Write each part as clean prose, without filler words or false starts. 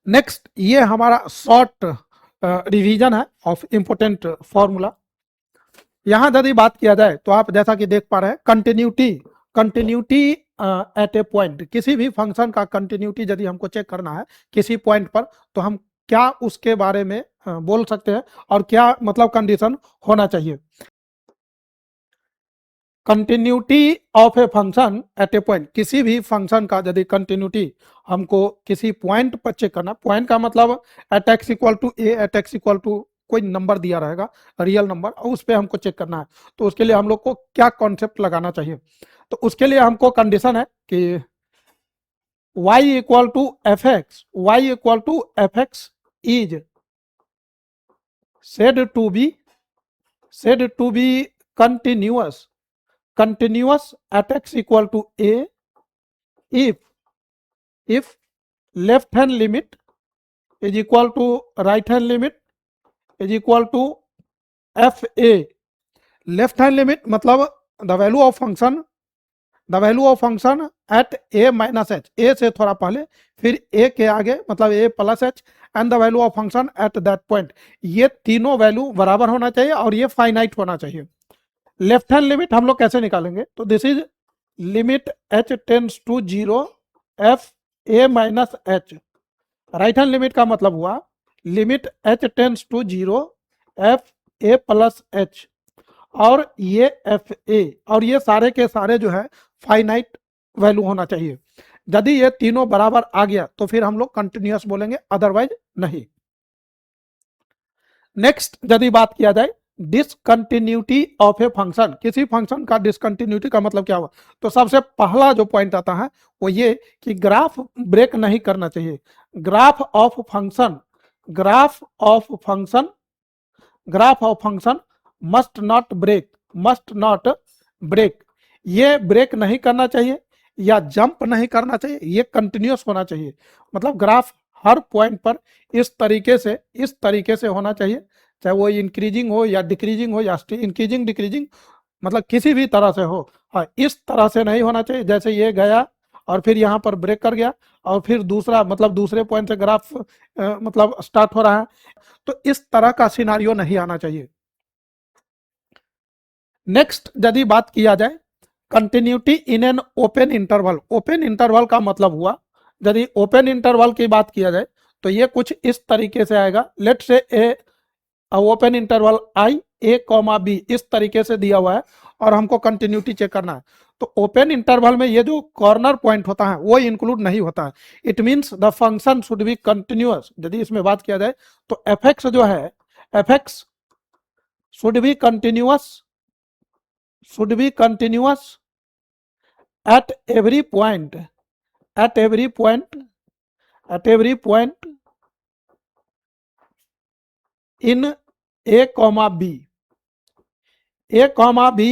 Next ये हमारा short revision है ऑफ इंपोर्टेंट फॉर्मूला। यहां यदि बात किया जाए तो आप जैसा कि देख पा रहे हैं continuity, continuity at A point, किसी भी फंक्शन का कंटिन्यूटी यदि हमको चेक करना है किसी पॉइंट पर, तो हम क्या उसके बारे में बोल सकते हैं और क्या मतलब कंडीशन होना चाहिए। Continuity of a function at A point, किसी भी फंक्शन का यदि कंटिन्यूटी हमको किसी पॉइंट पर चेक करना, पॉइंट का मतलब at X equal to A, at X equal to कोई नंबर दिया रहेगा रियल नंबर, और उस पर हमको चेक करना है, तो उसके लिए हम लोग को क्या कॉन्सेप्ट लगाना चाहिए। तो उसके लिए हमको कंडीशन है कि y equal to F X, Y equal to F X is said to be continuous, continuous at x equal to a if left hand limit is equal to right hand limit is equal to f a। Left hand limit मतलब the value of function, the value of function at A minus H, A से थोड़ा पहले फिर A के आगे मतलब A plus H, and the value of function at that point, ये तीनों वैल्यू बराबर होना चाहिए और ये फाइनाइट होना चाहिए। लेफ्ट हैंड लिमिट हम लोग कैसे निकालेंगे, तो this is limit H tends to zero F A minus H. Right hand limit का मतलब हुआ limit H tends to zero F A plus H, और ये एफ ए, और ये सारे के सारे जो है फाइनाइट वैल्यू होना चाहिए। यदि ये तीनों बराबर आ गया तो फिर हम लोग कंटिन्यूअस बोलेंगे, अदरवाइज नहीं। नेक्स्ट यदि बात किया जाए डिसकंटिन्यूटी ऑफ ए फंक्शन, किसी फंक्शन का डिसकंटिन्यूटी का मतलब क्या हुआ, तो सबसे पहला जो पॉइंट आता है वो ये कि ग्राफ ब्रेक नहीं करना चाहिए। Graph of function, graph of function, graph of function must not break, must not break, ये ब्रेक नहीं करना चाहिए या जंप नहीं करना चाहिए, ये कंटिन्यूअस होना चाहिए। मतलब ग्राफ हर पॉइंट पर इस तरीके से होना चाहिए, चाहे वो इंक्रीजिंग हो या डिक्रीजिंग हो या इंक्रीजिंग डिक्रीजिंग, मतलब किसी भी तरह से हो। हाँ, इस तरह से नहीं होना चाहिए जैसे ये गया और फिर यहाँ पर ब्रेक कर गया और फिर दूसरा मतलब दूसरे पॉइंट से ग्राफ मतलब स्टार्ट हो रहा है, तो इस तरह का सिनारियो नहीं आना चाहिए। नेक्स्ट यदि बात किया जाए continuity in an open interval, open interval का मतलब हुआ यदि ओपन इंटरवल की बात किया जाए तो ये कुछ इस तरीके से आएगा, लेट से ए ओपन इंटरवल आई ए कॉमा बी, इस तरीके से दिया हुआ है और हमको कंटिन्यूटी चेक करना है। तो ओपन इंटरवल में ये जो कॉर्नर पॉइंट होता है वो इंक्लूड नहीं होता है। It means the function should be continuous. यदि इसमें बात किया जाए तो एफ एक्स जो है, F x should be continuous, should be continuous at every point, at every point, at every point in a comma b। a comma b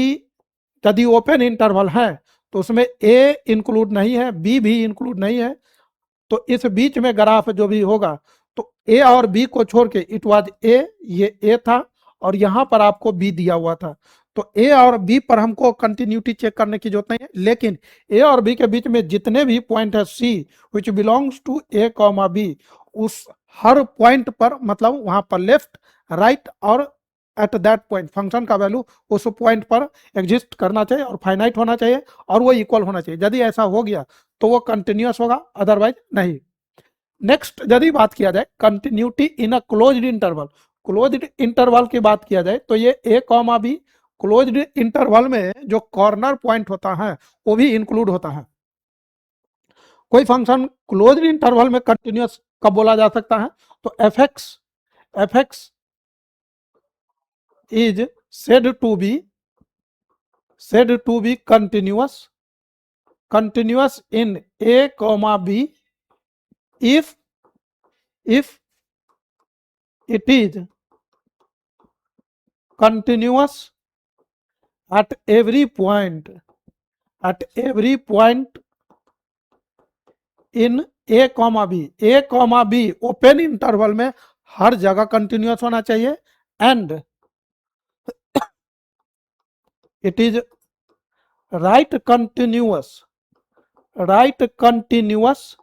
यदि open interval है तो उसमें a इंक्लूड नहीं है, b भी include नहीं है, तो इस बीच में ग्राफ जो भी होगा तो a और b को छोड़ के इट वाज a, ये a था और यहां पर आपको b दिया हुआ था, तो ए और बी पर हमको कंटिन्यूटी चेक करने की जरूरत नहीं है, लेकिन ए और बी के बीच में जितने भी पॉइंट है C which belongs to A comma B, उस हर पॉइंट पर मतलब वहां पर लेफ्ट राइट और एट दैट पॉइंट फंक्शन का वैल्यू उस पॉइंट पर एग्जिस्ट करना चाहिए और फाइनाइट होना चाहिए और वो इक्वल होना चाहिए। यदि ऐसा हो गया तो वो कंटिन्यूअस होगा, अदरवाइज नहीं। नेक्स्ट यदि बात किया जाए continuity in a closed interval, closed interval की बात किया जाए तो ये ए कॉमा बी क्लोज्ड इंटरवल में जो कॉर्नर पॉइंट होता है वो भी इंक्लूड होता है। कोई फंक्शन क्लोज्ड इंटरवल में कंटिन्यूअस कब बोला जा सकता है, तो F X is said to be continuous, continuous in a comma b if it is continuous at every point, at every point in A comma B, A comma B open interval में हर जगह continuous होना चाहिए, and it is right continuous, right continuous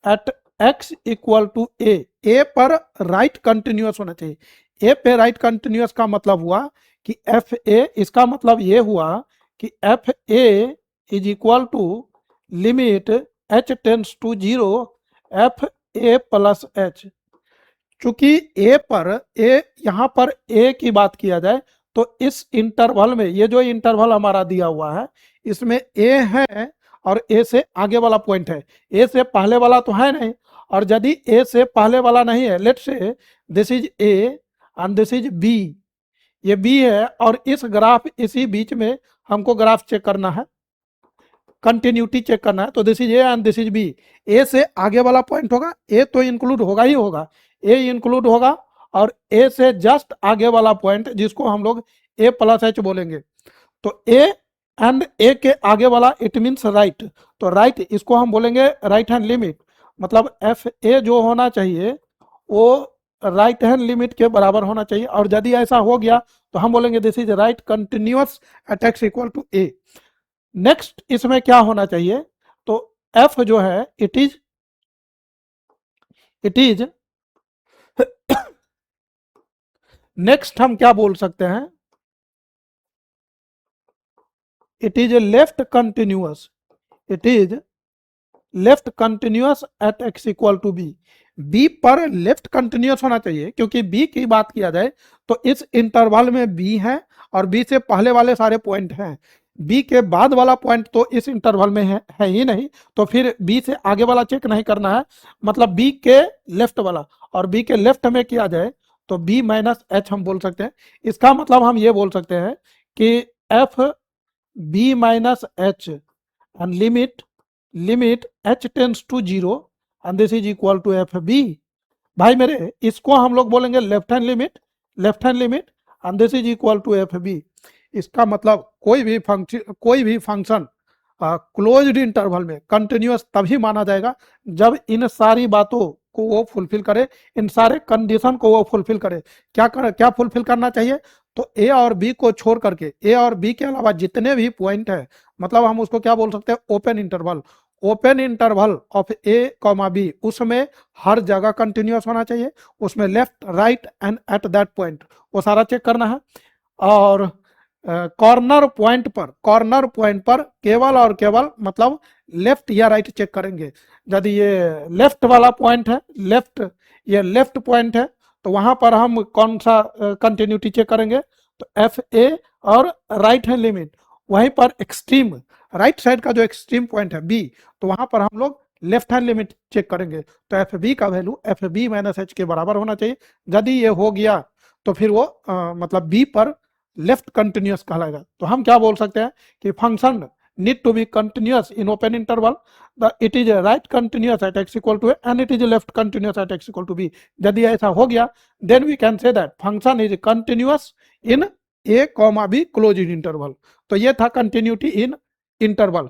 at x equal to A पर right continuous होना चाहिए। ए पे right continuous का मतलब हुआ कि एफ ए, इसका मतलब ये हुआ कि F A is equal to limit H tends to 0 F A plus H. चूंकि ए पर ए, यहां पर ए की बात किया जाए तो इस इंटरवल में, ये जो इंटरवल हमारा दिया हुआ है इसमें ए है और ए से आगे वाला पॉइंट है, ए से पहले वाला तो है नहीं। और यदि ए से पहले वाला नहीं है, let say this is A and this is B, ये बी है और इस ग्राफ, इसी बीच में हमको ग्राफ चेक करना है, कंटिन्यूटी चेक करना है। तो this is A and this is B, A से आगे वाला पॉइंट होगा, ए तो इंक्लूड होगा ही होगा, ए इंक्लूड होगा और ए से जस्ट आगे वाला पॉइंट जिसको हम लोग ए प्लस एच बोलेंगे। तो ए एंड ए के आगे वाला इट मीन्स राइट, तो राइट इसको हम बोलेंगे राइट हैंड लिमिट, मतलब एफ ए जो होना चाहिए वो राइट हैंड लिमिट के बराबर होना चाहिए। और यदि ऐसा हो गया तो हम बोलेंगे this is right continuous at X equal to A. Next इसमें क्या होना चाहिए, तो एफ जो है इट इज नेक्स्ट हम क्या बोल सकते हैं, it is left continuous, it is left continuous at X equal to B. B पर लेफ्ट कंटिन्यूअस होना चाहिए, क्योंकि बी की बात किया जाए तो इस इंटरवल में बी है और बी से पहले वाले सारे पॉइंट हैं, बी के बाद वाला पॉइंट तो इस इंटरवल में है ही नहीं, तो फिर बी से आगे वाला चेक नहीं करना है, मतलब बी के लेफ्ट वाला। और बी के लेफ्ट में किया जाए तो बी माइनस एच हम बोल सकते हैं। इसका मतलब हम ये बोल सकते हैं कि F B minus H and limit H tends to 0 and this is equal to F B. भाई मेरे, इसको हम लोग बोलेंगे left hand limit and this is equal to F B. इसका मतलब कोई भी फंक्शन क्लोज्ड इंटरवल में कंटिन्यूअस तभी माना जाएगा जब इन सारी बातों को वो फुलफिल करे, इन सारे कंडीशन को वो फुलफिल करे। क्या फुलफिल करना चाहिए, तो ए और बी को छोड़ करके, ए और बी के अलावा जितने भी पॉइंट है, मतलब हम उसको क्या बोल सकते हैं, open interval of A comma B, उसमें हर जगह कंटिन्यूअस होना चाहिए, उसमें left right and at that point वो सारा चेक करना है। और कॉर्नर पॉइंट पर केवल और केवल मतलब लेफ्ट या राइट चेक करेंगे। यदि ये लेफ्ट वाला पॉइंट है, ये लेफ्ट पॉइंट है, तो वहां पर हम कौन सा कंटिन्यूटी चेक करेंगे, तो एफ ए और राइट हैंड लिमिट। वहीं पर एक्सट्रीम राइट साइड का जो एक्सट्रीम पॉइंट है बी, तो वहां पर हम लोग लेफ्ट हैंड लिमिट चेक करेंगे। तो एफ बी का value F B minus H के बराबर होना चाहिए। यदि ये हो गया तो फिर वो मतलब बी पर लेफ्ट कंटिन्यूअस कहलाएगा। तो हम क्या बोल सकते हैं कि function need to be continuous in open interval, it is right continuous at X equal to A and it is left continuous at X equal to B. यदि ऐसा हो गया then we can say that function is continuous in A comma B closed interval. तो ये था continuity in interval.